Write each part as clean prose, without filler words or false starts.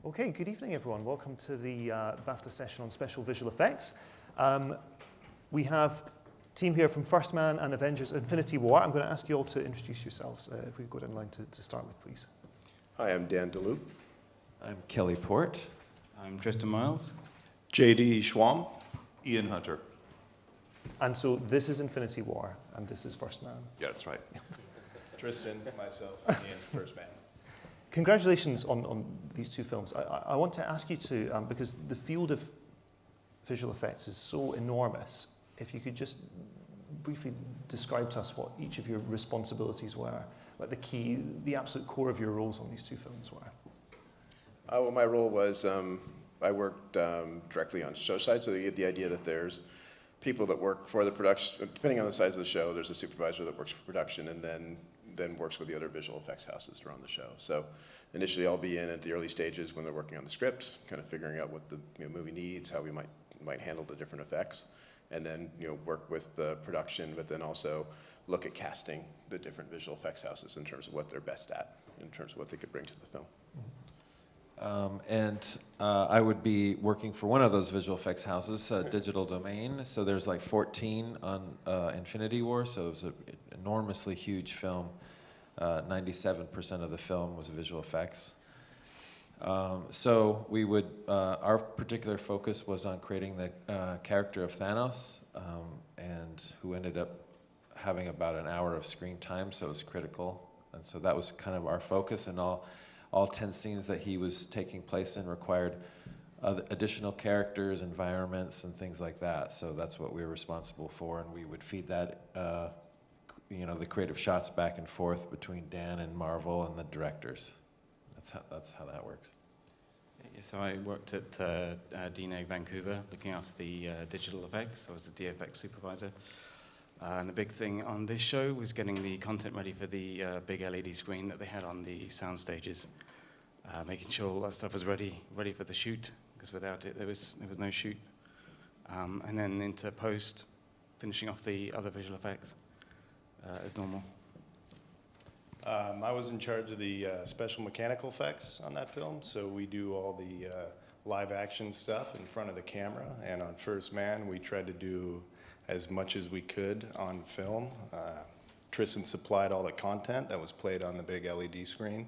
Okay, good evening everyone. Welcome to the BAFTA session on special visual effects. We have a team here from First Man and Avengers Infinity War. I'm going to ask you all to introduce yourselves, if we go down the line to start with, please. Hi, I'm Dan DeLeeuw. I'm Kelly Port. I'm Tristan Myles. JD Schwalm. Ian Hunter. And so this is Infinity War, and this is First Man. Yeah, that's right. Tristan, myself, Ian, First Man. Congratulations on these two films. I want to ask you to, because the field of visual effects is so enormous, if you could just briefly describe to us what each of your responsibilities were, like the absolute core of your roles on these two films were. Well, my role was I worked directly on show side, so you get the idea that there's people that work for the production, depending on the size of the show, there's a supervisor that works for production and then works with the other visual effects houses that are on the show. So initially I'll be in at the early stages when they're working on the script, kind of figuring out what the movie needs, how we might handle the different effects, and then work with the production, but then also look at casting the different visual effects houses in terms of what they're best at, in terms of what they could bring to the film. I would be working for one of those visual effects houses, Digital Domain. So there's like 14 on Infinity War, so it was an enormously huge film. 97% of the film was visual effects. So we would, our particular focus was on creating the character of Thanos, and who ended up having about an hour of screen time, so it was critical. And so that was kind of our focus, and all 10 scenes that he was taking place in required additional characters, environments, and things like that. So that's what we were responsible for, and we would feed that, the creative shots back and forth between Dan and Marvel and the directors. That's how that works. So I worked at DeLeeuw Vancouver, looking after the digital effects. I was the DFX supervisor. And the big thing on this show was getting the content ready for the big LED screen that they had on the sound stages, making sure all that stuff was ready for the shoot, because without it there was no shoot. And then into post, finishing off the other visual effects as normal. I was in charge of the special mechanical effects on that film, so we do all the live action stuff in front of the camera, and on First Man we tried to do as much as we could on film. Tristan supplied all the content that was played on the big LED screen,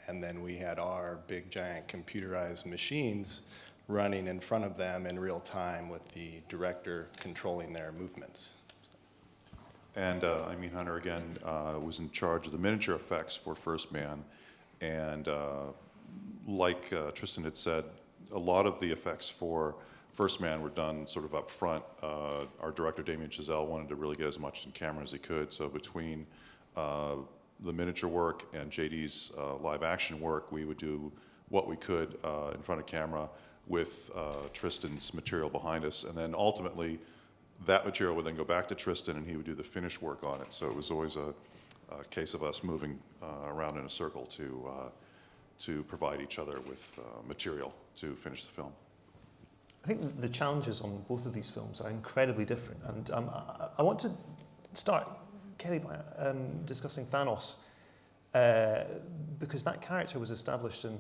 and then we had our big giant computerized machines running in front of them in real time with the director controlling their movements. And I'm Ian Hunter again, was in charge of the miniature effects for First Man. And like Tristan had said, a lot of the effects for First Man were done sort of up front. Our director, Damien Chazelle, wanted to really get as much in camera as he could. So between the miniature work and JD's live action work, we would do what we could in front of camera with Tristan's material behind us. And then ultimately, that material would then go back to Tristan and he would do the finish work on it. So it was always a case of us moving around in a circle to provide each other with material to finish the film. I think the challenges on both of these films are incredibly different, and I want to start, Kelly, by discussing Thanos, because that character was established in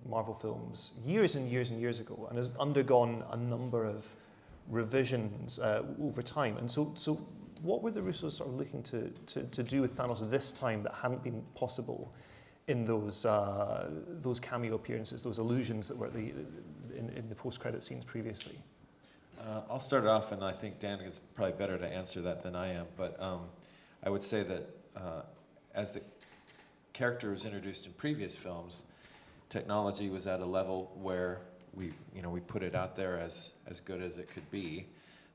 Marvel films years and years and years ago, and has undergone a number of revisions over time. And so what were the Russos sort of looking to do with Thanos this time that hadn't been possible in those cameo appearances, those allusions that were in the post-credit scenes previously? I'll start it off, and I think Dan is probably better to answer that than I am. But I would say that as the character was introduced in previous films, technology was at a level where we put it out there as good as it could be.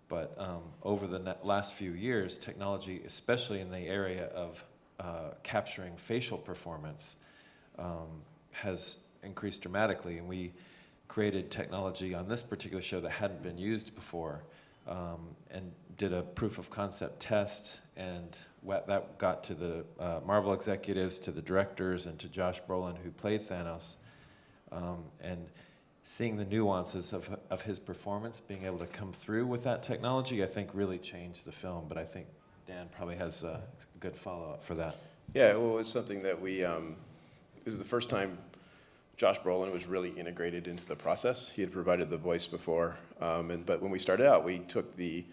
But over the last few years, technology, especially in the area of capturing facial performance, has increased dramatically, and we created technology on this particular show that hadn't been used before, and did a proof of concept test, and that got to the Marvel executives, to the directors, and to Josh Brolin, who played Thanos, and seeing the nuances of his performance, being able to come through with that technology, I think really changed the film. But I think Dan probably has a good follow-up for that. Yeah, well, it's something that we, this is the first time Josh Brolin was really integrated into the process. He had provided the voice before, but when we started out, we took the,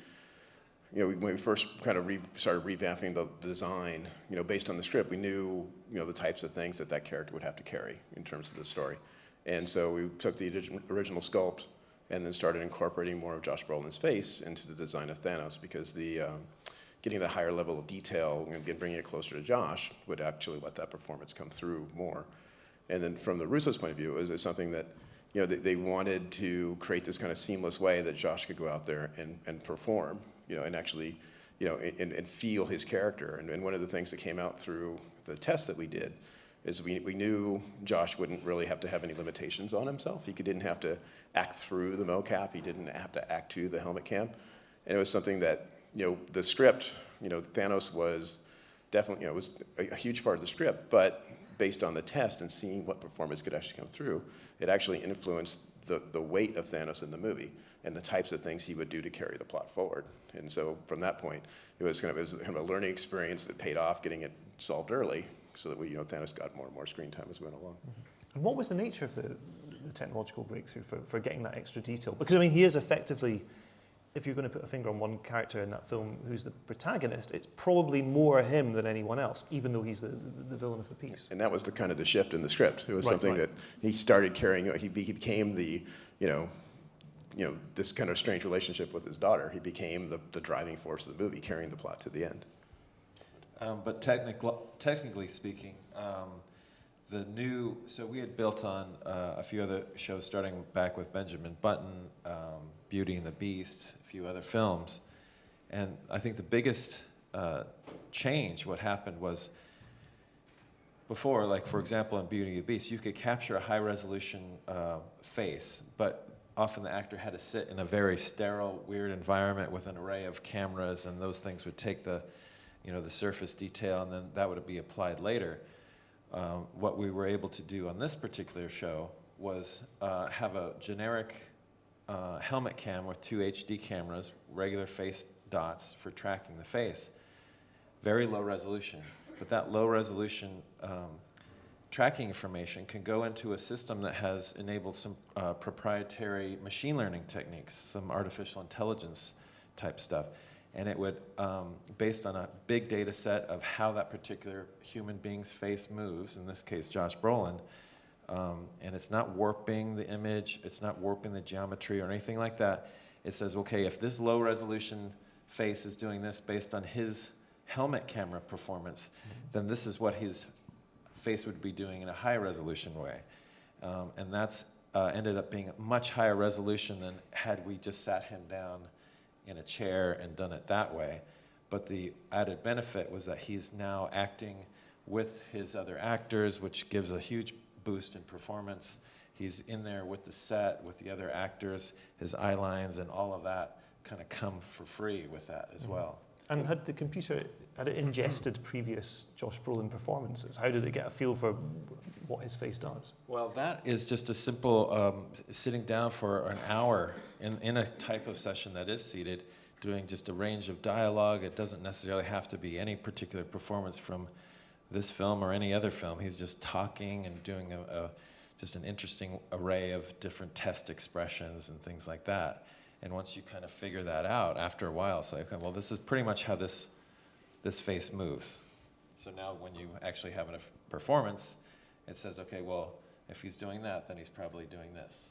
when we first kind of started revamping the design, based on the script, we knew, the types of things that character would have to carry in terms of the story. And so we took the original sculpt and then started incorporating more of Josh Brolin's face into the design of Thanos, because getting the higher level of detail and bringing it closer to Josh would actually let that performance come through more. And then from the Russo's point of view, it was something that, they wanted to create this kind of seamless way that Josh could go out there and perform, and actually, and feel his character. And one of the things that came out through the test that we did is we knew Josh wouldn't really have to have any limitations on himself. He didn't have to act through the mocap. He didn't have to act to the helmet cam. And it was something that, the script, Thanos was definitely, was a huge part of the script, but based on the test and seeing what performance could actually come through, it actually influenced the weight of Thanos in the movie and the types of things he would do to carry the plot forward. And so from that point, it was kind of a learning experience that paid off, getting it solved early, so that Thanos got more and more screen time as we went along. And what was the nature of the technological breakthrough for getting that extra detail? Because, he is effectively, if you're going to put a finger on one character in that film who's the protagonist, it's probably more him than anyone else, even though he's the villain of the piece. And that was the shift in the script. It was something that he started carrying. He became the, this kind of strange relationship with his daughter. He became the driving force of the movie, carrying the plot to the end. But technically speaking, so we had built on a few other shows, starting back with Benjamin Button, Beauty and the Beast, a few other films. And I think the biggest change, what happened was, before, like for example in Beauty and the Beast, you could capture a high resolution face, but often the actor had to sit in a very sterile, weird environment with an array of cameras, and those things would take the surface detail, and then that would be applied later. What we were able to do on this particular show was have a generic helmet cam with 2 HD cameras, regular face dots for tracking the face. Very low resolution, but that low resolution tracking information can go into a system that has enabled some proprietary machine learning techniques, some artificial intelligence type stuff. And it would, based on a big data set of how that particular human being's face moves, in this case Josh Brolin, and it's not warping the image, it's not warping the geometry or anything like that. It says, okay, if this low resolution face is doing this based on his helmet camera performance, then this is what his face would be doing in a high resolution way. And that's ended up being a much higher resolution than had we just sat him down in a chair and done it that way. But the added benefit was that he's now acting with his other actors, which gives a huge boost in performance. He's in there with the set, with the other actors, his eye lines and all of that kind of come for free with that as well. And had the computer, had it ingested previous Josh Brolin performances? How did it get a feel for what his face does? Well, that is just a simple sitting down for an hour in a type of session that is seated, doing just a range of dialogue. It doesn't necessarily have to be any particular performance from this film or any other film. He's just talking and doing just an interesting array of different test expressions and things like that. And once you kind of figure that out, after a while, it's like, okay, well, this is pretty much how this face moves. So now when you actually have a performance, it says, okay, well, if he's doing that, then he's probably doing this.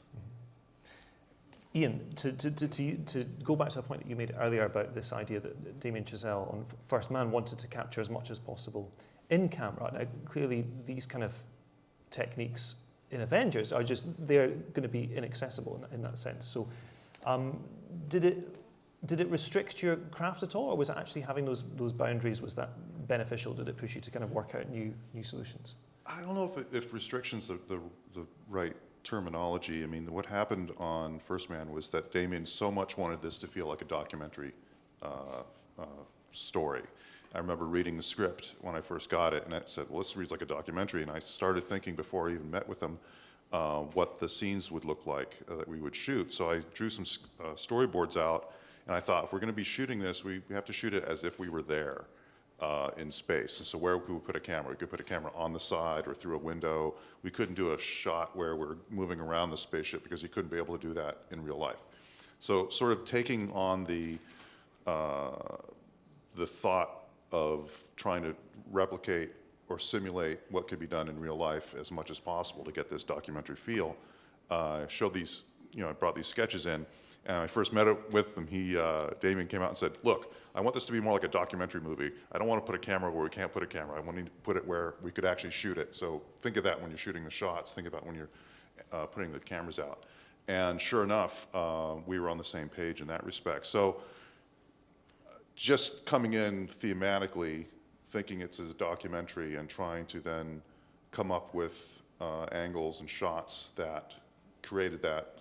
Ian, to go back to a point that you made earlier about this idea that Damien Chazelle on First Man wanted to capture as much as possible in camera. Now, clearly, these kind of techniques in Avengers are just, they're going to be inaccessible in that sense. So did it restrict your craft at all, or was it actually having those boundaries, was that beneficial? Did it push you to kind of work out new solutions? I don't know if restrictions are the right terminology. I mean, what happened on First Man was that Damien so much wanted this to feel like a documentary story. I remember reading the script when I first got it, and I said, well, this reads like a documentary, and I started thinking before I even met with him what the scenes would look like that we would shoot. So I drew some storyboards out, and I thought, if we're going to be shooting this, we have to shoot it as if we were there. in space. And so where could we put a camera? We could put a camera on the side or through a window. We couldn't do a shot where we're moving around the spaceship because you couldn't be able to do that in real life. So sort of taking on the thought of trying to replicate or simulate what could be done in real life as much as possible to get this documentary feel. Showed these, I brought these sketches in, and I first met with him. Damien came out and said, look, I want this to be more like a documentary movie. I don't want to put a camera where we can't put a camera. I want to put it where we could actually shoot it. So think of that when you're shooting the shots. Think about when you're putting the cameras out. And sure enough, we were on the same page in that respect. So just coming in thematically, thinking it's a documentary and trying to then come up with angles and shots that created that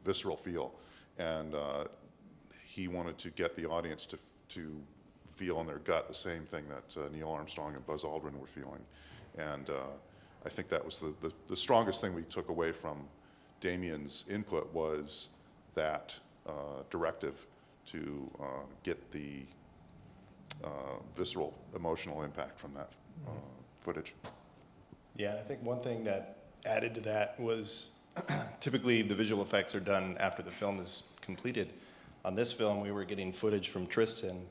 visceral feel. And he wanted to get the audience to feel in their gut the same thing that Neil Armstrong and Buzz Aldrin were feeling. And I think that was the strongest thing we took away from Damien's input was that directive to get the visceral, emotional impact from that footage. Yeah, and I think one thing that added to that was typically the visual effects are done after the film is completed. On this film, we were getting footage from Tristan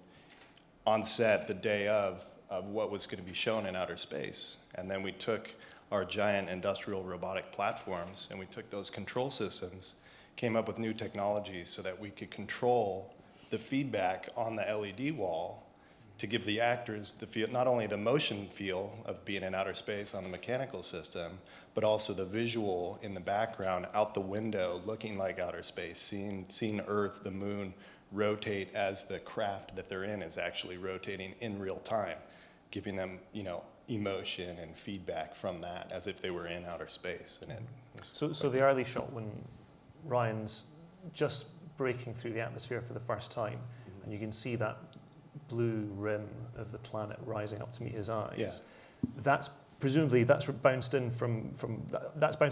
on set the day of what was going to be shown in outer space. And then we took our giant industrial robotic platforms and we took those control systems, came up with new technologies so that we could control the feedback on the LED wall to give the actors the feel, not only the motion feel of being in outer space on the mechanical system, but also the visual in the background out the window looking like outer space, seeing Earth, the moon rotate as the craft that they're in is actually rotating in real time, giving them, emotion and feedback from that as if they were in outer space. And So the early shot when Ryan's just breaking through the atmosphere for the first time, and you can see that blue rim of the planet rising up to meet his eyes. Yeah. That's presumably that's bouncing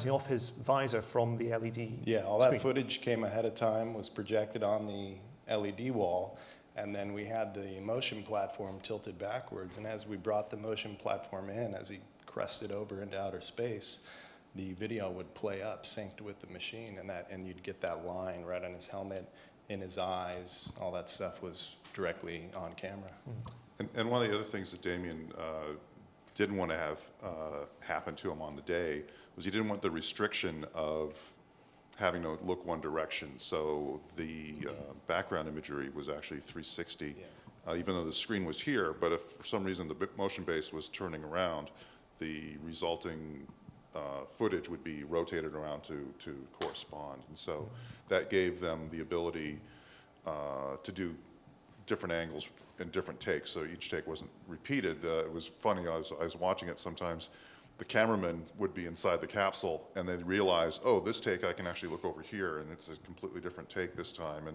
off his visor from the LED. Yeah, all screen. that footage came ahead of time, was projected on the LED wall, and then we had the motion platform tilted backwards. And as we brought the motion platform in, as he crested over into outer space, the video would play up, synced with the machine, and you'd get that line right on his helmet, in his eyes. All that stuff was directly on camera. And one of the other things that Damien didn't want to have happen to him on the day was he didn't want the restriction of having to look one direction. So the background imagery was actually 360, even though the screen was here. But if for some reason the motion base was turning around, the resulting footage would be rotated around to correspond. And so that gave them the ability to do different angles and different takes, so each take wasn't repeated. It was funny, I was watching it sometimes, the cameraman would be inside the capsule and they'd realize, oh, this take I can actually look over here and it's a completely different take this time,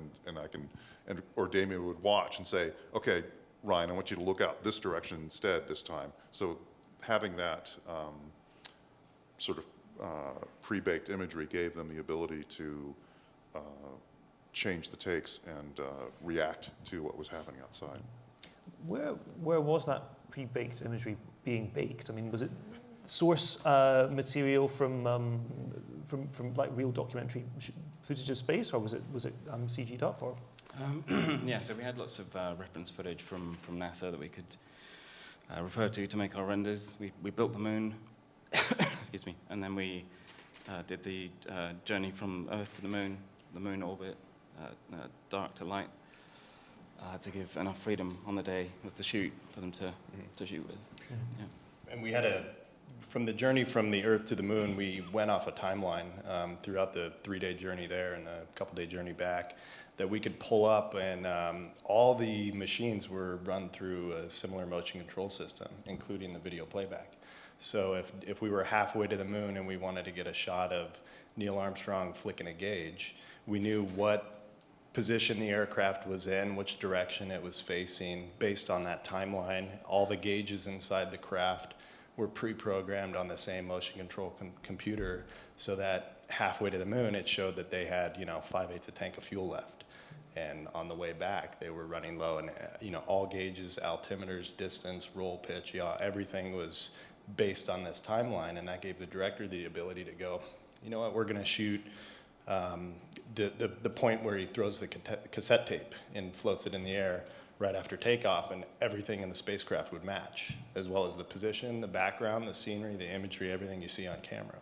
or Damien would watch and say, okay, Ryan, I want you to look out this direction instead this time. So having that sort of pre-baked imagery gave them the ability to change the takes and react to what was happening outside. Where was that pre-baked imagery being baked? I mean, was it source material from like real documentary footage of space, or was it CG'd up? Or yeah, so we had lots of reference footage from NASA that we could refer to make our renders. We built the moon, excuse me, and then we did the journey from Earth to the moon orbit, dark to light, to give enough freedom on the day of the shoot for them to shoot with. Yeah. And we had from the journey from the Earth to the moon, we went off a timeline throughout the 3-day journey there and the couple-day journey back that we could pull up, and all the machines were run through a similar motion control system, including the video playback. So if we were halfway to the moon and we wanted to get a shot of Neil Armstrong flicking a gauge, we knew what position the aircraft was in, which direction it was facing, based on that timeline. All the gauges inside the craft were pre-programmed on the same motion control computer, so that halfway to the moon, it showed that they had, 5/8 a tank of fuel left. And on the way back, they were running low, and all gauges, altimeters, distance, roll pitch, everything was based on this timeline, and that gave the director the ability to go, you know what, we're going to shoot the point where he throws the cassette tape and floats it in the air right after takeoff, and everything in the spacecraft would match, as well as the position, the background, the scenery, the imagery, everything you see on camera.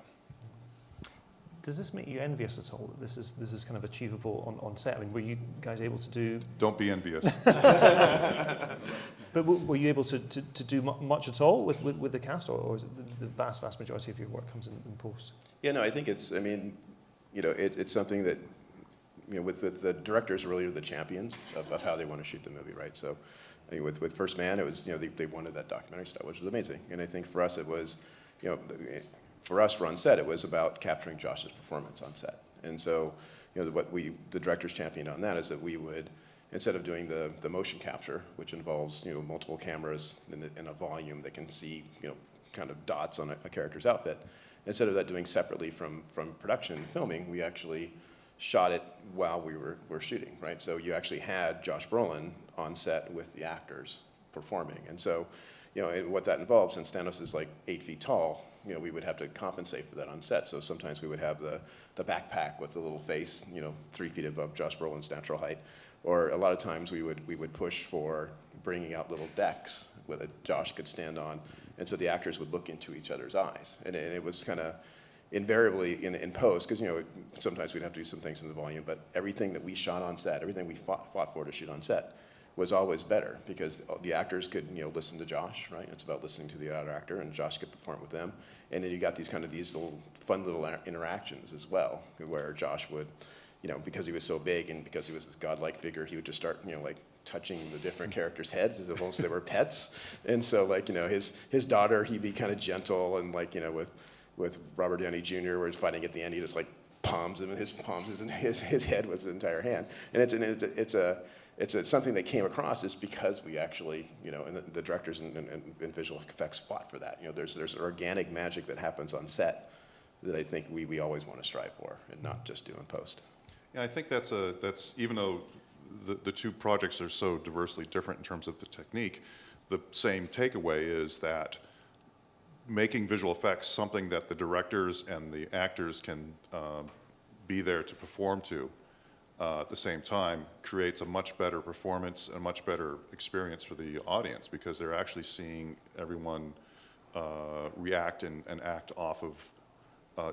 Does this make you envious at all that this is kind of achievable on set? I mean, were you guys able to do? Don't be envious. But were you able to do much at all with the cast, or is it the vast majority of your work comes in post? Yeah, no, I think it's. I mean, it's something that, with the directors really are the champions of how they want to shoot the movie, right? So, I mean, with First Man, it was they wanted that documentary style, which was amazing, and I think for us it was, for us, on set, it was about capturing Josh's performance on set. And so, what the director's championed on that is that we would, instead of doing the motion capture, which involves, multiple cameras in a volume that can see, kind of dots on a character's outfit, instead of that doing separately from production and filming, we actually shot it while we were shooting, right? So you actually had Josh Brolin on set with the actors performing. And so, and what that involves, since Thanos is like 8 feet tall, we would have to compensate for that on set. So sometimes we would have the backpack with the little face, 3 feet above Josh Brolin's natural height. Or a lot of times we would push for bringing out little decks that Josh could stand on. And so the actors would look into each other's eyes. And it was kind of invariably in post, because sometimes we'd have to do some things in the volume, but everything that we shot on set, everything we fought for to shoot on set, was always better, because the actors could listen to Josh, right? It's about listening to the other actor, and Josh could perform with them. And then you got these little fun little interactions as well, where Josh would, because he was so big and because he was this godlike figure, he would just start like touching the different characters' heads as if almost they were pets. And so his daughter, he'd be kind of gentle, and with Robert Downey Jr., where he's fighting at the end, he just palms him, and his head was his entire hand. And it's something that came across is because we actually, and the directors and visual effects fought for that. There's organic magic that happens on set that I think we always want to strive for, and not just do in post. Yeah, I think that's even though the two projects are so diversely different in terms of the technique, the same takeaway is that making visual effects something that the directors and the actors can be there to perform to at the same time creates a much better performance, a much better experience for the audience, because they're actually seeing everyone react and act off of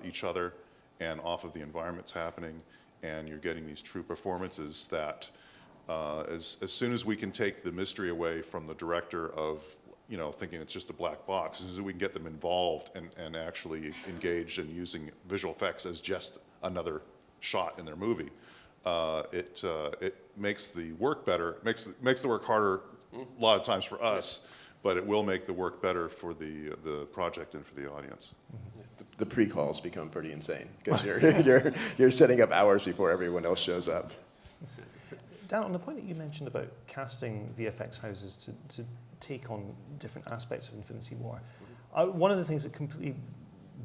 each other and off of the environments happening, and you're getting these true performances that as soon as we can take the mystery away from the director of thinking it's just a black box, as soon as we can get them involved and actually engaged in using visual effects as just another shot in their movie, it makes the work better, makes the work harder a lot of times for us, but it will make the work better for the project and for the audience. The pre-calls become pretty insane, because you're setting up hours before everyone else shows up. Dan, on the point that you mentioned about casting VFX houses to take on different aspects of Infinity War, one of the things that completely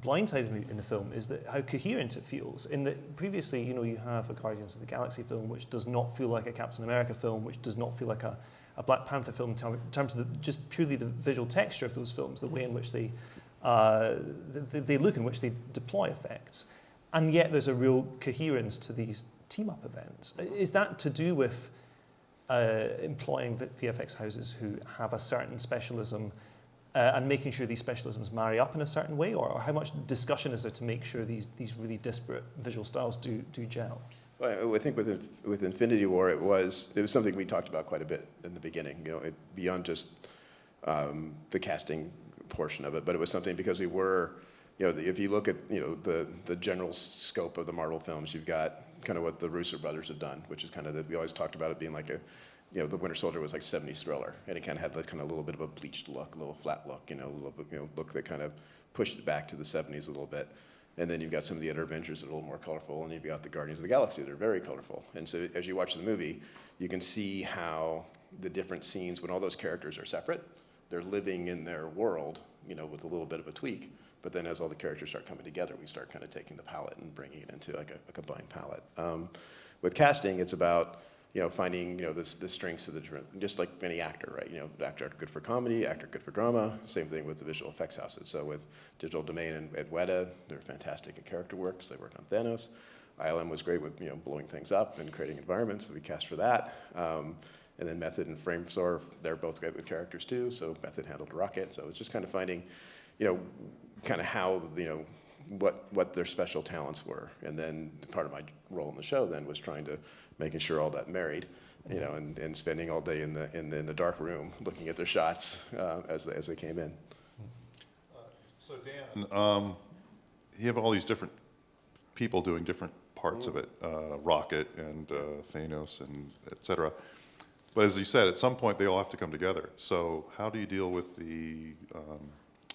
blindsided me in the film is that how coherent it feels. In that previously, you have a Guardians of the Galaxy film which does not feel like a Captain America film, which does not feel like a Black Panther film in terms of just purely the visual texture of those films, the way in which they look, in which they deploy effects. And yet there's a real coherence to these team-up events. Is that to do with employing VFX houses who have a certain specialism and making sure these specialisms marry up in a certain way, or how much discussion is there to make sure these really disparate visual styles do gel? Well, I think with Infinity War, it was something we talked about quite a bit in the beginning. Beyond just the casting portion of it, but it was something because we were, if you look at the general scope of the Marvel films, you've got kind of what the Russo brothers have done, which is kind of we always talked about it being like the Winter Soldier was like 70s thriller, and it kind of had like kind of a little bit of a bleached look, a little flat look, a little look that kind of pushed it back to the 70s a little bit. And then you've got some of the other Avengers that are a little more colorful, and you've got the Guardians of the Galaxy that are very colorful. And so as you watch the movie, you can see how the different scenes, when all those characters are separate, they're living in their world, with a little bit of a tweak. But then as all the characters start coming together, we start kind of taking the palette and bringing it into like a combined palette. With casting, it's about finding, the strengths of the different, just like any actor, right? Actor good for comedy, actor good for drama. Same thing with the visual effects houses. So with Digital Domain and Weta, they're fantastic at character work because they worked on Thanos. ILM was great with, blowing things up and creating environments, so we cast for that. And then Method and Framestore, they're both great with characters too, so Method handled Rocket. So it's just kind of finding, kind of how, what their special talents were. And then part of my role in the show then was trying to making sure all that married, and spending all day in the dark room looking at their shots as they came in. So Dan, you have all these different people doing different parts of it, Rocket and Thanos and et cetera. But as you said, at some point they all have to come together. So how do you deal with the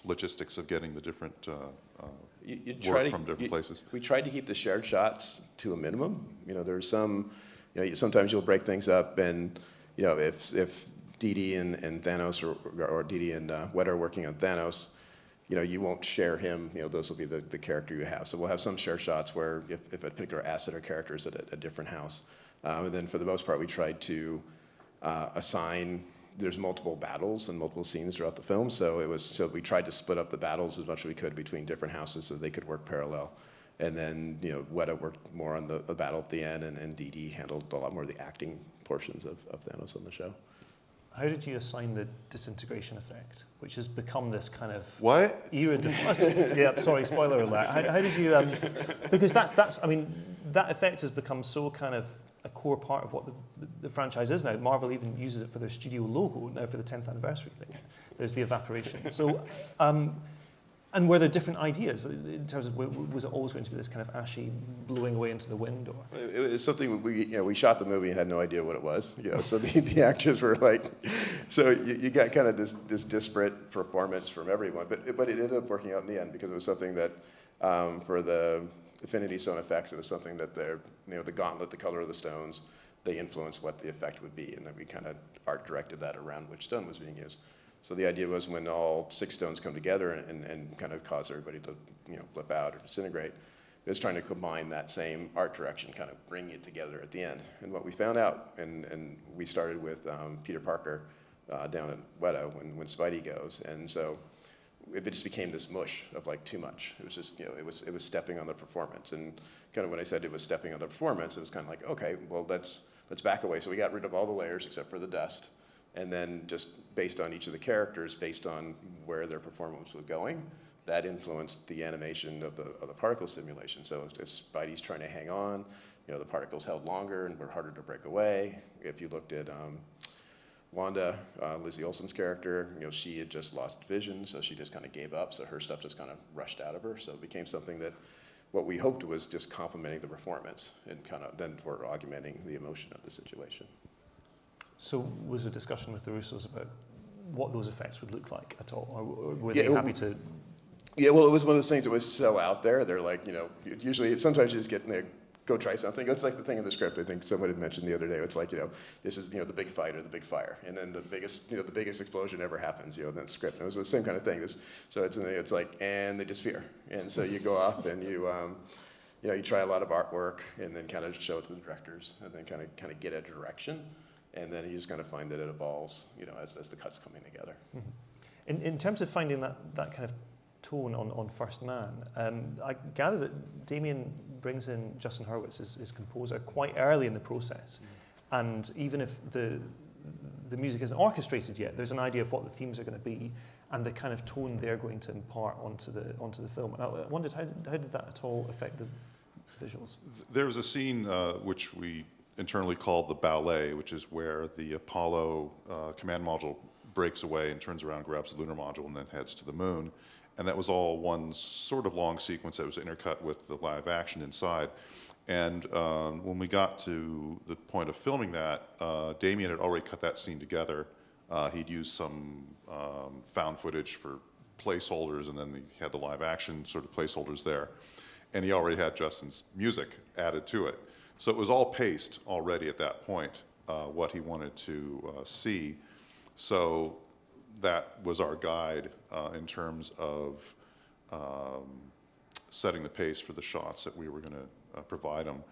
logistics of getting the different work from different places? We tried to keep the shared shots to a minimum. There's some, sometimes you'll break things up, and if Dee Dee and Thanos or Dee Dee and Weta are working on Thanos, you won't share him. Those will be the character you have. So we'll have some share shots where if a particular asset or character is at a different house, and then for the most part we tried to assign. There's multiple battles and multiple scenes throughout the film, so we tried to split up the battles as much as we could between different houses so they could work parallel. And then, Weta worked more on the battle at the end, and Dee Dee handled a lot more of the acting portions of Thanos on the show. How did you assign the Disintegration Effect, which has become this kind of What? era? Yeah, sorry, spoiler alert. How did you? Because that's, that effect has become so kind of a core part of what the franchise is now. Marvel even uses it for their studio logo now for the 10th anniversary thing. There's the evaporation. So, and were there different ideas in terms of, was it always going to be this kind of ashy blowing away into the wind? Or? It was something we shot the movie and had no idea what it was. So the actors were like, so you got kind of this disparate performance from everyone, but it ended up working out in the end because it was something that for the Infinity Stone effects, it was something that the gauntlet, the color of the stones, they influenced what the effect would be, and then we kind of art directed that around which stone was being used. So the idea was when all 6 stones come together and kind of cause everybody to blip out or disintegrate, it was trying to combine that same art direction, kind of bring it together at the end. And what we found out, and we started with Peter Parker down at Weta when Spidey goes, and so it just became this mush of like too much. It was just, it was stepping on the performance. And kind of when I said it was stepping on the performance, it was kind of like, okay, well, let's back away. So we got rid of all the layers except for the dust. And then just based on each of the characters, based on where their performance was going, that influenced the animation of the particle simulation. So if Spidey's trying to hang on, the particles held longer and were harder to break away. If you looked at Wanda, Lizzie Olsen's character, she had just lost vision, so she just kind of gave up, so her stuff just kind of rushed out of her. So it became something that what we hoped was just complementing the performance and kind of then for augmenting the emotion of the situation. So was there a discussion with the Russos about what those effects would look like at all? Or were they happy to? Yeah, well, it was one of those things that was so out there. They're like, usually sometimes you just get go try something. It's like the thing in the script I think someone had mentioned the other day. It's like, this is, the big fight or the big fire. And then the biggest explosion ever happens, in that script. And it was the same kind of thing. So it's like, and they just fear. And so you go off and you try a lot of artwork and then kind of show it to the directors and then kind of get a direction. And then you just kind of find that it evolves, as the cuts coming together. Mm-hmm. In terms of finding that kind of tone on First Man, I gather that Damien brings in Justin Hurwitz as his composer quite early in the process. And even if the music isn't orchestrated yet, there's an idea of what the themes are going to be and the kind of tone they're going to impart onto the film. And I wondered, how did that at all affect the visuals? There was a scene which we internally called the ballet, which is where the Apollo command module breaks away and turns around, grabs the lunar module, and then heads to the moon. And that was all one sort of long sequence that was intercut with the live action inside. And when we got to the point of filming that, Damien had already cut that scene together. He'd used some found footage for placeholders, and then he had the live action sort of placeholders there. And he already had Justin's music added to it. So it was all paced already at that point, what he wanted to see. So that was our guide in terms of setting the pace for the shots that we were going to provide him.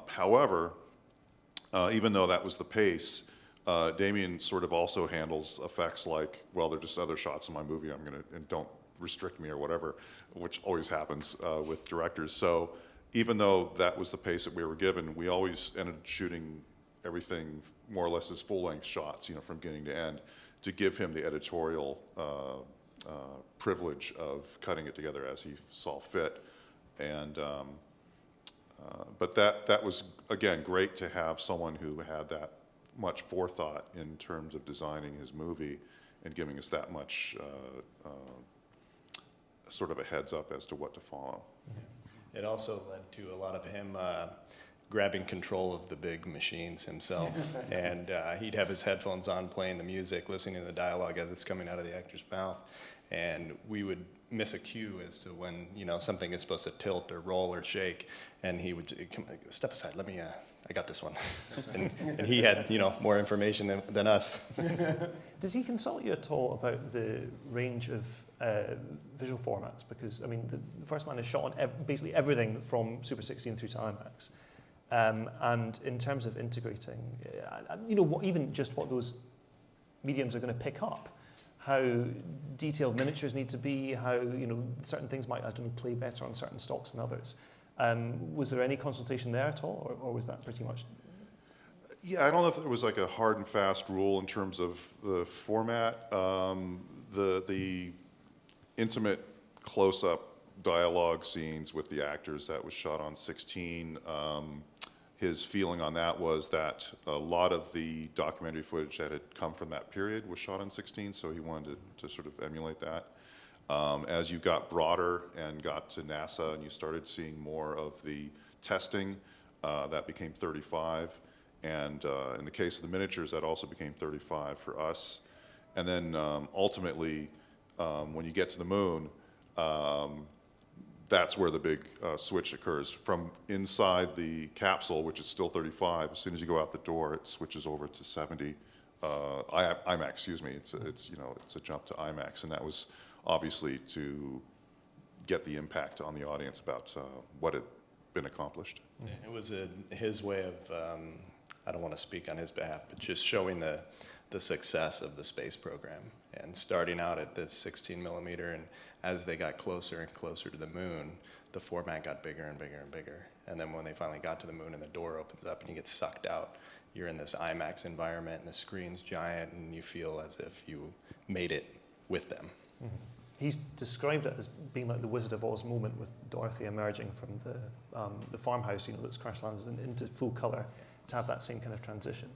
However, even though that was the pace, Damien sort of also handles effects like, well, they're just other shots in my movie, and don't restrict me or whatever, which always happens with directors. So even though that was the pace that we were given, we always ended up shooting everything more or less as full-length shots, from beginning to end, to give him the editorial privilege of cutting it together as he saw fit. And but that was, again, great to have someone who had that much forethought in terms of designing his movie and giving us that much sort of a heads up as to what to follow. It also led to a lot of him grabbing control of the big machines himself. And he'd have his headphones on, playing the music, listening to the dialogue as it's coming out of the actor's mouth. And we would miss a cue as to when, something is supposed to tilt or roll or shake. And he would come, step aside, let me, I got this one. and he had, more information than us. Does he consult you at all about the range of visual formats? Because, the First Man is shot on basically everything from Super 16 through to IMAX. And in terms of integrating, even just what those mediums are going to pick up, how detailed miniatures need to be, how certain things might, play better on certain stocks than others. Was there any consultation there at all, or was that pretty much? Yeah, I don't know if there was like a hard and fast rule in terms of the format. The intimate close-up dialogue scenes with the actors, that was shot on 16. His feeling on that was that a lot of the documentary footage that had come from that period was shot on 16, so he wanted to sort of emulate that. As you got broader and got to NASA and you started seeing more of the testing, that became 35. And in the case of the miniatures, that also became 35 for us. And then ultimately, when you get to the moon, that's where the big switch occurs. From inside the capsule, which is still 35, as soon as you go out the door, it switches over to 70. IMAX, excuse me. It's a jump to IMAX, and that was obviously to get the impact on the audience about what had been accomplished. It was his way of, I don't want to speak on his behalf, but just showing the success of the space program, and starting out at this 16 millimeter, and as they got closer and closer to the moon, the format got bigger and bigger and bigger. And then when they finally got to the moon and the door opens up and you get sucked out, you're in this IMAX environment and the screen's giant and you feel as if you made it with them. Mm-hmm. He's described it as being like the Wizard of Oz moment with Dorothy emerging from the farmhouse, that's crash landed into full color, to have that same kind of transition.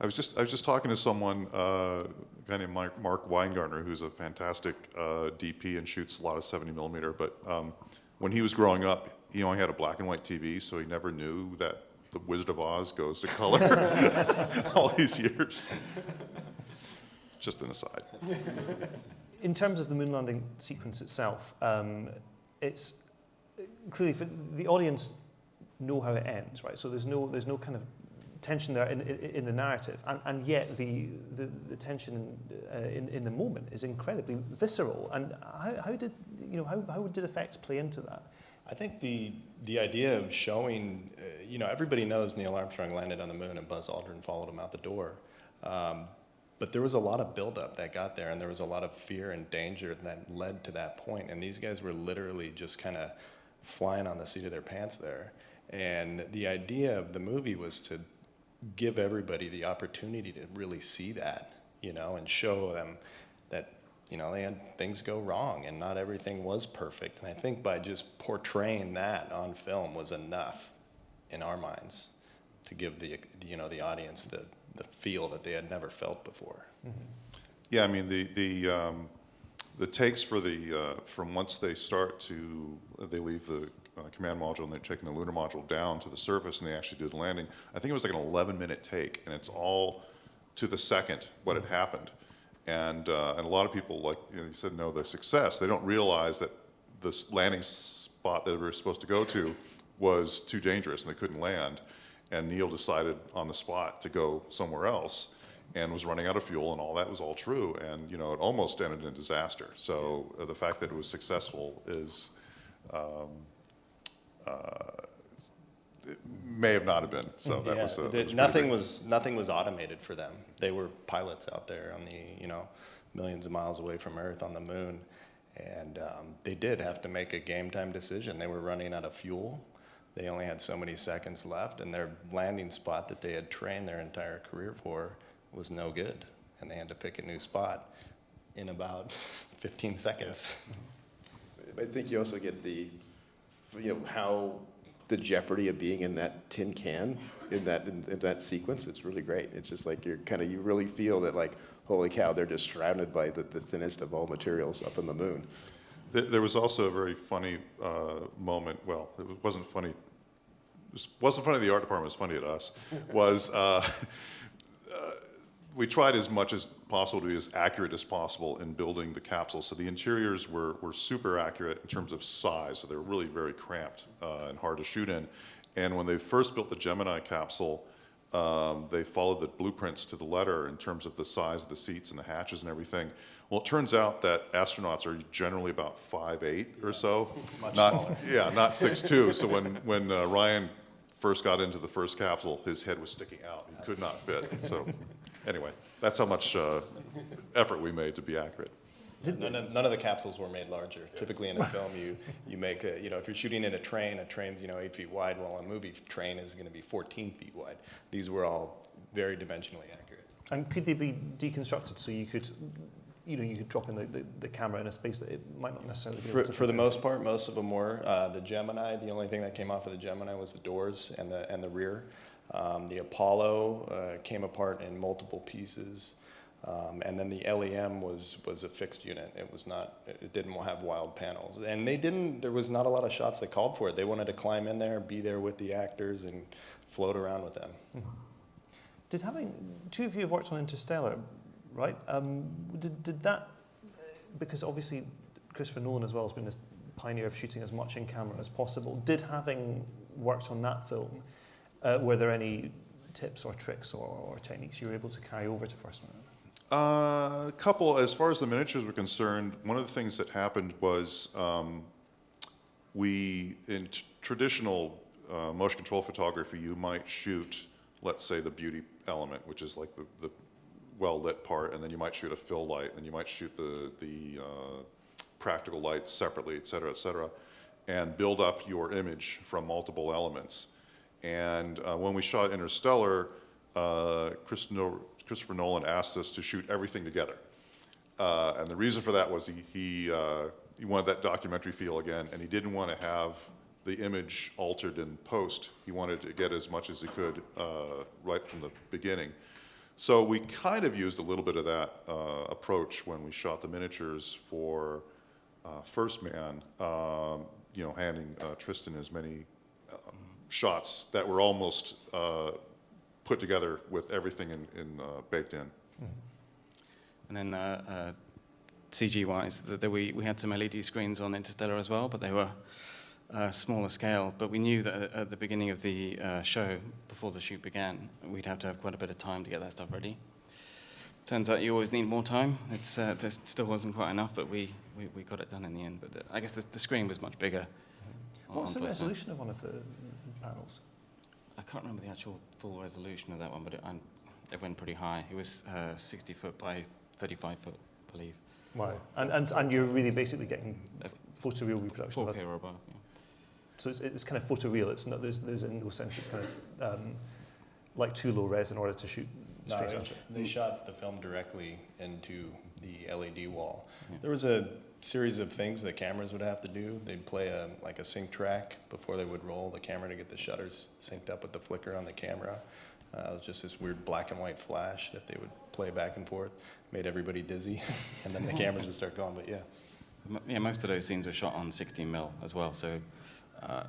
I was just talking to someone, a guy named Mark Weingartner, who's a fantastic DP and shoots a lot of 70 millimeter. But when he was growing up, he only had a black and white TV, so he never knew that the Wizard of Oz goes to color all these years. Just an aside. In terms of the moon landing sequence itself, it's clearly for the audience know how it ends, right? So there's no kind of tension there in the narrative, and yet the tension in the moment is incredibly visceral. And how did effects play into that? I think the idea of showing, everybody knows Neil Armstrong landed on the moon and Buzz Aldrin followed him out the door. But there was a lot of buildup that got there, and there was a lot of fear and danger that led to that point. And these guys were literally just kind of flying on the seat of their pants there. And the idea of the movie was to give everybody the opportunity to really see that, and show them that, they had things go wrong and not everything was perfect. And I think by just portraying that on film was enough in our minds to give the audience the feel that they had never felt before. Mm-hmm. Yeah, the takes for from once they start to, they leave the command module and they're taking the lunar module down to the surface and they actually do the landing. I think it was like an 11-minute take, and it's all to the second what had happened. And a lot of people, you said, know the success. They don't realize that this landing spot that we were supposed to go to was too dangerous and they couldn't land. And Neil decided on the spot to go somewhere else and was running out of fuel, and all that was all true. And, it almost ended in a disaster. So the fact that it was successful is, it may have not have been. So that Yeah, was, that was nothing pretty nothing was automated for them. They were pilots out there on the millions of miles away from Earth on the moon, and they did have to make a game time decision. They were running out of fuel. They only had so many seconds left, and their landing spot that they had trained their entire career for was no good, and they had to pick a new spot in about 15 seconds. I think you also get how the jeopardy of being in that tin can in that sequence. It's really great. It's just like you really feel that like, holy cow, they're just surrounded by the thinnest of all materials up in the moon. There was also a very funny moment. Well, it wasn't funny. It wasn't funny to the art department. It was funny at us. We tried as much as possible to be as accurate as possible in building the capsule. So the interiors were super accurate in terms of size. So they were really very cramped and hard to shoot in. And when they first built the Gemini capsule, they followed the blueprints to the letter in terms of the size of the seats and the hatches and everything. Well, it turns out that astronauts are generally about 5'8" or so. Much smaller. Yeah, not 6'2". So when Ryan first got into the first capsule, his head was sticking out. He could not fit. So anyway, that's how much effort we made to be accurate. None of the capsules were made larger. Typically in a film, you make if you're shooting in a train's 8 feet wide, while a movie train is going to be 14 feet wide. These were all very dimensionally accurate. And could they be deconstructed so you could drop in the camera in a space that it might not necessarily be able to For the fit most into? part, most of them were. The Gemini, the only thing that came off of the Gemini was the doors and the rear. The Apollo came apart in multiple pieces. And then the LEM was a fixed unit. It didn't have wild panels. And there was not a lot of shots that called for it. They wanted to climb in there, be there with the actors, and float around with them. Mm-hmm. Two of you have worked on Interstellar, right? Did that, because obviously Christopher Nolan as well has been this pioneer of shooting as much in camera as possible. Did having worked on that film, were there any tips or tricks or techniques you were able to carry over to First Man? A couple, as far as the miniatures were concerned, one of the things that happened was in traditional motion control photography, you might shoot, let's say, the beauty element, which is like the well-lit part, and then you might shoot a fill light, and you might shoot the practical lights separately, et cetera, and build up your image from multiple elements. And when we shot Interstellar, Christopher Nolan asked us to shoot everything together. And the reason for that was he wanted that documentary feel again, and he didn't want to have the image altered in post. He wanted to get as much as he could right from the beginning. So we kind of used a little bit of that approach when we shot the miniatures for First Man, handing Tristan as many shots that were almost put together with everything baked in. And then CG-wise, we had some LED screens on Interstellar as well, but they were smaller scale. But we knew that at the beginning of the show, before the shoot began, we'd have to have quite a bit of time to get that stuff ready. Turns out you always need more time. There still wasn't quite enough, but we got it done in the end. But I guess the screen was much bigger. What's the resolution of one of the panels? I can't remember the actual full resolution of that one, but it went pretty high. It was 60 foot by 35 foot, I believe. Wow. And you're really basically getting photoreal reproduction of 4K it. or above, yeah. So it's kind of photoreal. It's not, there's in no sense it's kind of like too low res in order to shoot straight at it. They shot the film directly into the LED wall. Yeah. There was a series of things the cameras would have to do. They'd play a sync track before they would roll the camera to get the shutters synced up with the flicker on the camera. It was just this weird black and white flash that they would play back and forth. Made everybody dizzy, and then the cameras would start going, but yeah. Yeah, most of those scenes were shot on 16mm as well, so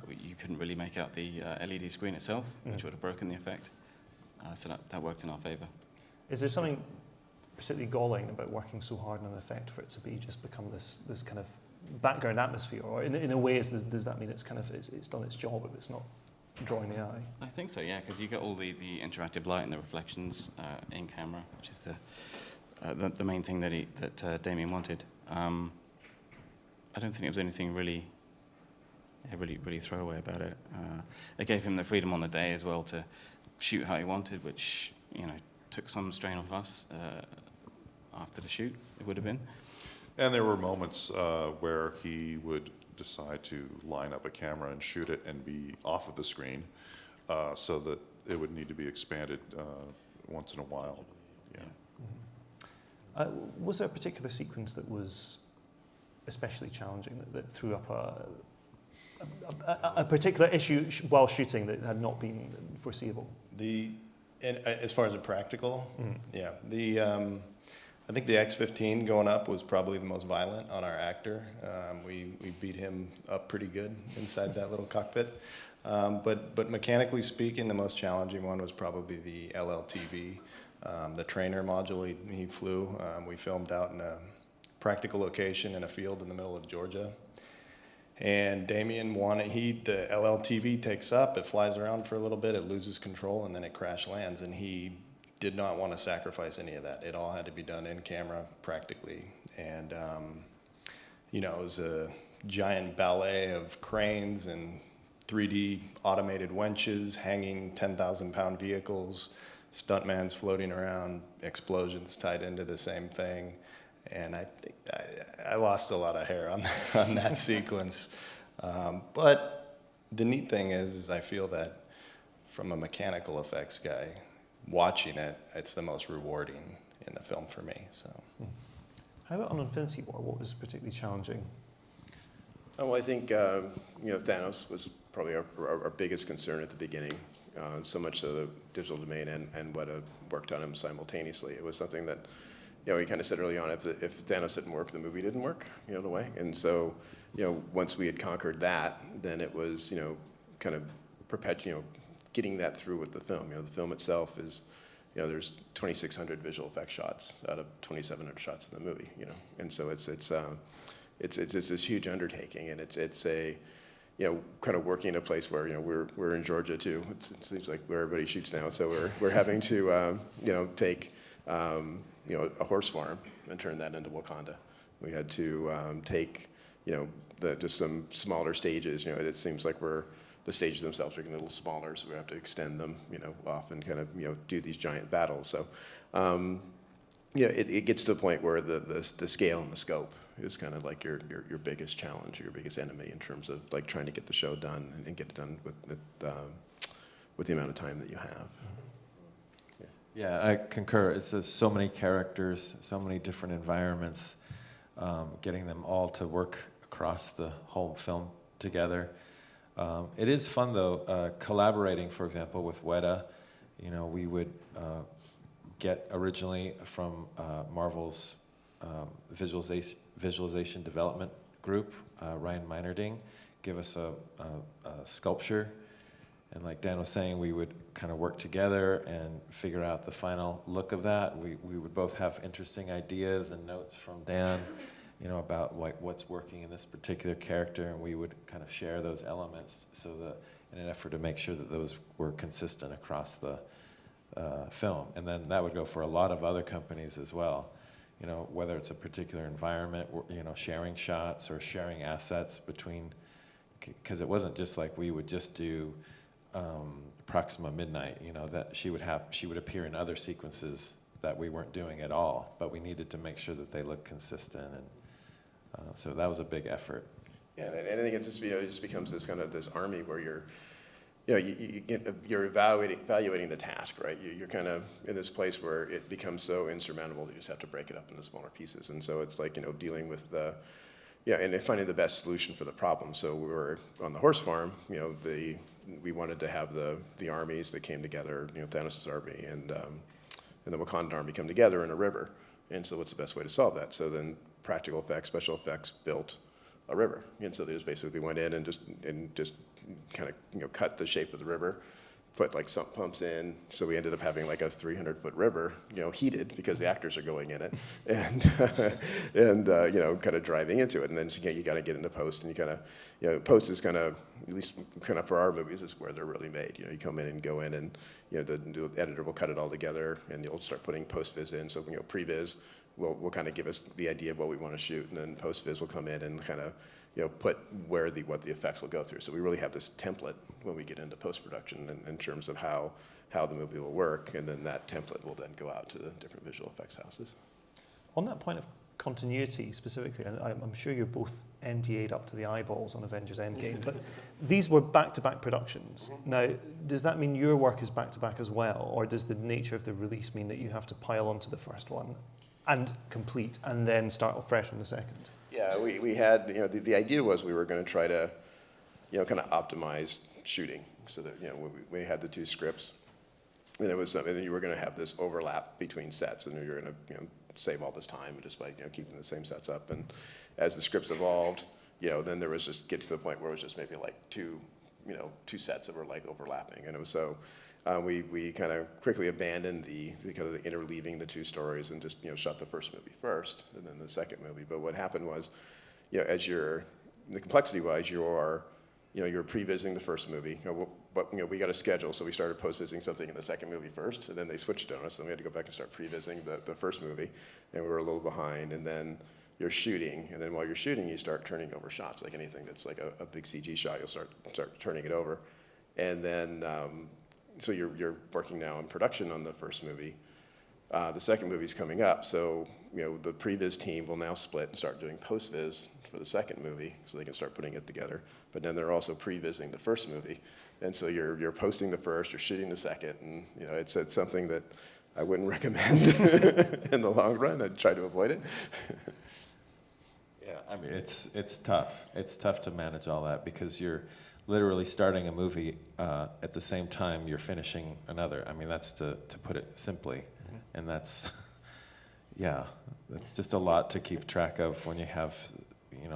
you couldn't really make out the LED screen itself, which would have broken the effect. So that worked in our favor. Is there something particularly galling about working so hard on an effect for it to just become this kind of background atmosphere, or in a way does that mean it's done its job if it's not drawing the eye? I think so, yeah, because you get all the interactive light and the reflections in camera, which is the main thing that Damien wanted. I don't think it was anything really really, really throwaway about it. It gave him the freedom on the day as well to shoot how he wanted, which, you know, took some strain off us after the shoot, it would have been. And there were moments where he would decide to line up a camera and shoot it and be off of the screen, so that it would need to be expanded once in a while. Yeah. Was there a particular sequence that was especially challenging, that threw up a particular issue while shooting that had not been foreseeable? As far as the practical, yeah. I think the X-15 going up was probably the most violent on our actor. We beat him up pretty good inside that little cockpit. But mechanically speaking, the most challenging one was probably the LLTV, the trainer module he flew. We filmed out in a practical location in a field in the middle of Georgia. And Damien the LLTV takes up, it flies around for a little bit, it loses control, and then it crash lands. And he did not want to sacrifice any of that. It all had to be done in camera, practically. And, you know, it was a giant ballet of cranes and 3D automated winches, hanging 10,000-pound vehicles, stuntmans floating around, explosions tied into the same thing. And I think I lost a lot of hair on that sequence. But the neat thing is I feel that from a mechanical effects guy, watching it, it's the most rewarding in the film for me. So, How about on Infinity War? What was particularly challenging? Oh, I think Thanos was probably our biggest concern at the beginning. So much of the digital domain and what worked on him simultaneously. It was something that, we kind of said early on, if Thanos didn't work, the movie didn't work, in a way. And so, once we had conquered that, then it was, kind of getting that through with the film. The film itself is, there's 2,600 visual effects shots out of 2,700 shots in the movie. And so it's this huge undertaking, and it's a kind of working in a place where we're in Georgia too. It seems like where everybody shoots now. So we're having to take a horse farm and turn that into Wakanda. We had to take just some smaller stages. It seems like the stages themselves are getting a little smaller, so we have to extend them, off and kind of, do these giant battles. So, it gets to the point where the scale and the scope is kind of like your biggest challenge, your biggest enemy in terms of like trying to get the show done and get it done with the amount of time that you have. Yeah, I concur. It's so many characters, so many different environments, getting them all to work across the whole film together. It is fun, though, collaborating, for example, with Weta. We would get originally from Marvel's visualization development group, Ryan Meinerding, give us a sculpture. And like Dan was saying, we would kind of work together and figure out the final look of that. We would both have interesting ideas and notes from Dan, about what's working in this particular character, and we would kind of share those elements so that in an effort to make sure that those were consistent across the film. And then that would go for a lot of other companies as well. Whether it's a particular environment, sharing shots or sharing assets between, because it wasn't just like we would just do Proxima Midnight, that she would appear in other sequences that we weren't doing at all, but we needed to make sure that they looked consistent, and so that was a big effort. Yeah, and I think it just becomes this kind of this army where you're evaluating the task, right? You're kind of in this place where it becomes so insurmountable that you just have to break it up into smaller pieces, and so it's like dealing with and finding the best solution for the problem. So we were on the horse farm, we wanted to have the armies that came together, Thanos' army and the Wakandan army come together in a river. And so what's the best way to solve that? So then practical effects, special effects built a river. And so they just basically went in and just kind of cut the shape of the river, put like sump pumps in. So we ended up having like a 300-foot river, heated because the actors are going in it, and kind of driving into it. And then you got to get into post, and you kind of, post is kind of, at least kind of for our movies, is where they're really made. You come in and go in, and the editor will cut it all together, and you'll start putting post-viz in. So previs will kind of give us the idea of what we want to shoot, and then post-viz will come in and kind of put what the effects will go through. So we really have this template when we get into post-production in terms of how the movie will work, and then that template will then go out to the different visual effects houses. On that point of continuity specifically, and I'm sure you're both NDA'd up to the eyeballs on Avengers Endgame, but these were back-to-back productions. Now, does that mean your work is back-to-back as well, or does the nature of the release mean that you have to pile onto the first one and complete, and then start fresh on the second? Yeah, we had, the idea was we were going to try to, kind of optimize shooting so that, we had the two scripts, and it was something that you were going to have this overlap between sets, and you're going to, save all this time just by, keeping the same sets up. And as the scripts evolved, then there was just get to the point where it was just maybe like two sets that were like overlapping, and it was so. We kind of quickly abandoned the kind of the interleaving the two stories and just shot the first movie first and then the second movie. But what happened was, as the complexity wise, you're pre-visiting the first movie, but we got a schedule, so we started post-visiting something in the second movie first, and then they switched on us, and we had to go back and start pre-visiting the first movie, and we were a little behind, and then you're shooting, and then while you're shooting, you start turning over shots, like anything that's like a big CG shot, you'll start turning it over, and then. So you're working now in production on the first movie. The second movie's coming up, so the previs team will now split and start doing post-vis for the second movie, so they can start putting it together. But then they're also pre-vising the first movie, and so you're posting the first, you're shooting the second, and it's something that I wouldn't recommend in the long run. I'd try to avoid it. Yeah, I mean it's tough. It's tough to manage all that because you're literally starting a movie at the same time you're finishing another. I mean, that's to put it simply. Mm-hmm. And that's, that's just a lot to keep track of when you have,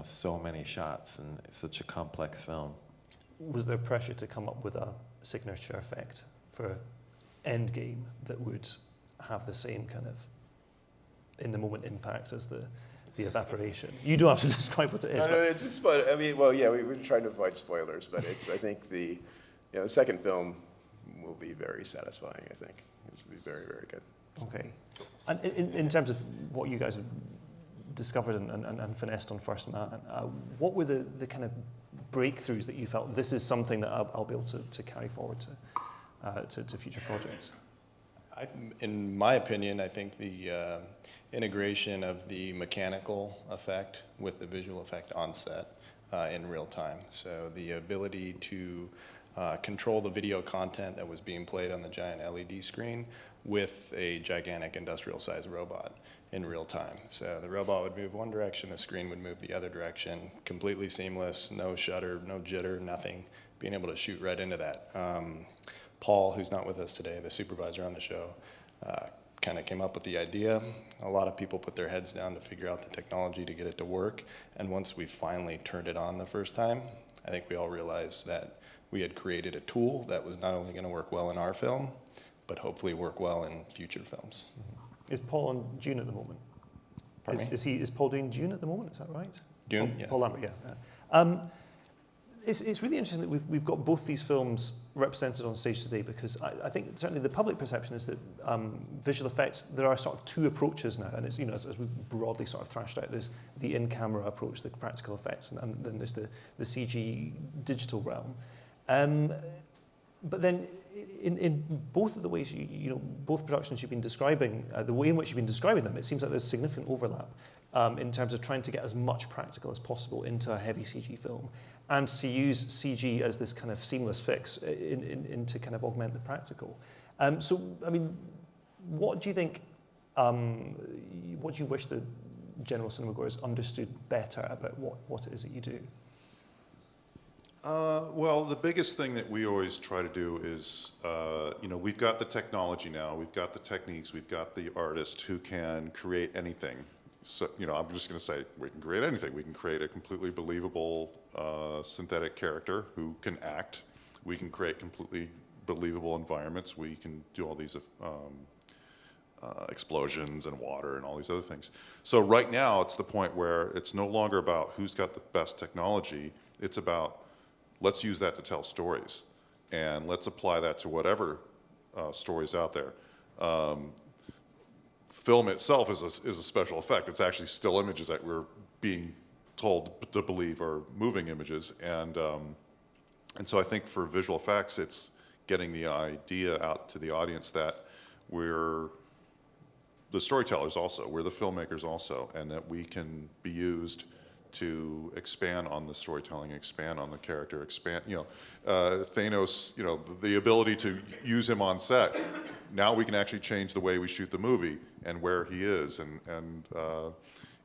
so many shots and such a complex film. Was there pressure to come up with a signature effect for Endgame that would have the same kind of in-the-moment impact as the evaporation? You don't have to describe what it is. No, it's but I mean, we're trying to avoid spoilers, but I think the second film will be very satisfying. I think it will be very, very good. Okay. And in terms of what you guys have discovered and finessed on First Man, what were the kind of breakthroughs that you felt this is something that I'll be able to carry forward to future projects? In my opinion, I think the integration of the mechanical effect with the visual effect on set in real time. So the ability to control the video content that was being played on the giant LED screen with a gigantic industrial-sized robot in real time. So the robot would move one direction, the screen would move the other direction, completely seamless, no shutter, no jitter, nothing, being able to shoot right into that. Paul, who's not with us today, the supervisor on the show, kind of came up with the idea. A lot of people put their heads down to figure out the technology to get it to work. And once we finally turned it on the first time, I think we all realized that we had created a tool that was not only going to work well in our film, but hopefully work well in future films. Is Paul on Dune at the moment? Pardon me? Is Paul doing Dune at the moment? Is that right? Dune, yeah. Paul Lambert, yeah. It's really interesting that we've got both these films represented on stage today, because I think certainly the public perception is that visual effects, there are sort of two approaches now, and it's as we broadly sort of thrashed out, there's the in-camera approach, the practical effects, and then there's the CG digital realm. But then in both of the ways, both productions you've been describing, the way in which you've been describing them, it seems like there's significant overlap in terms of trying to get as much practical as possible into a heavy CG film, and to use CG as this kind of seamless fix to kind of augment the practical. So, I mean, what do you think, what do you wish the general cinemagoers understood better about what it is that you do? Well, the biggest thing that we always try to do is, we've got the technology now, we've got the techniques, we've got the artist who can create anything. So, I'm just going to say we can create anything. We can create a completely believable synthetic character who can act. We can create completely believable environments. We can do all these explosions and water and all these other things. So right now, it's the point where it's no longer about who's got the best technology. It's about let's use that to tell stories, and let's apply that to whatever stories out there. Film itself is a special effect. It's actually still images that we're being told to believe are moving images. And so I think for visual effects, it's getting the idea out to the audience that we're the storytellers also, we're the filmmakers also, and that we can be used to expand on the storytelling, expand on the character, expand, Thanos, the ability to use him on set. Now we can actually change the way we shoot the movie and where he is, and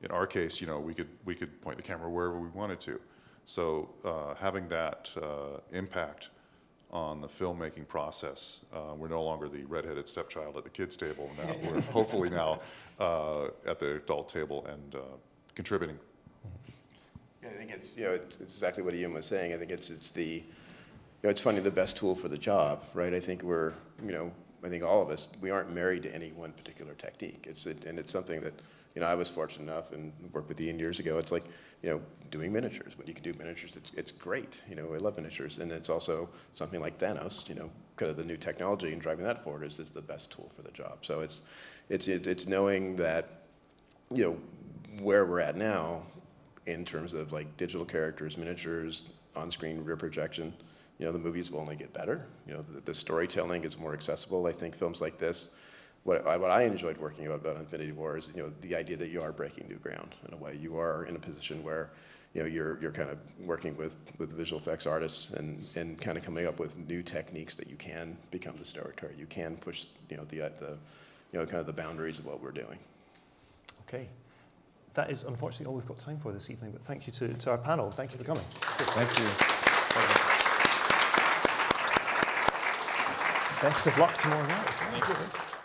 in our case, we could point the camera wherever we wanted to. So having that impact on the filmmaking process, we're no longer the redheaded stepchild at the kids' table. Now we're hopefully now at the adult table and contributing. Yeah, I think it's it's exactly what Ian was saying. I think it's the it's funny, the best tool for the job, right? I think we're I think all of us, we aren't married to any one particular technique. And it's something that I was fortunate enough and worked with Ian years ago. It's like doing miniatures. When you can do miniatures, it's great. I love miniatures, and it's also something like Thanos. Kind of the new technology and driving that forward is the best tool for the job. So it's knowing that where we're at now in terms of like digital characters, miniatures, on-screen rear projection. The movies will only get better. The storytelling is more accessible. I think films like this, what I enjoyed working about Infinity War is the idea that you are breaking new ground in a way. You are in a position where you're kind of working with visual effects artists and kind of coming up with new techniques that you can become the storyteller. You can push kind of the boundaries of what we're doing. Okay. That is unfortunately all we've got time for this evening, but thank you to our panel. Thank you for coming. Thank you. Best of luck tomorrow night as well.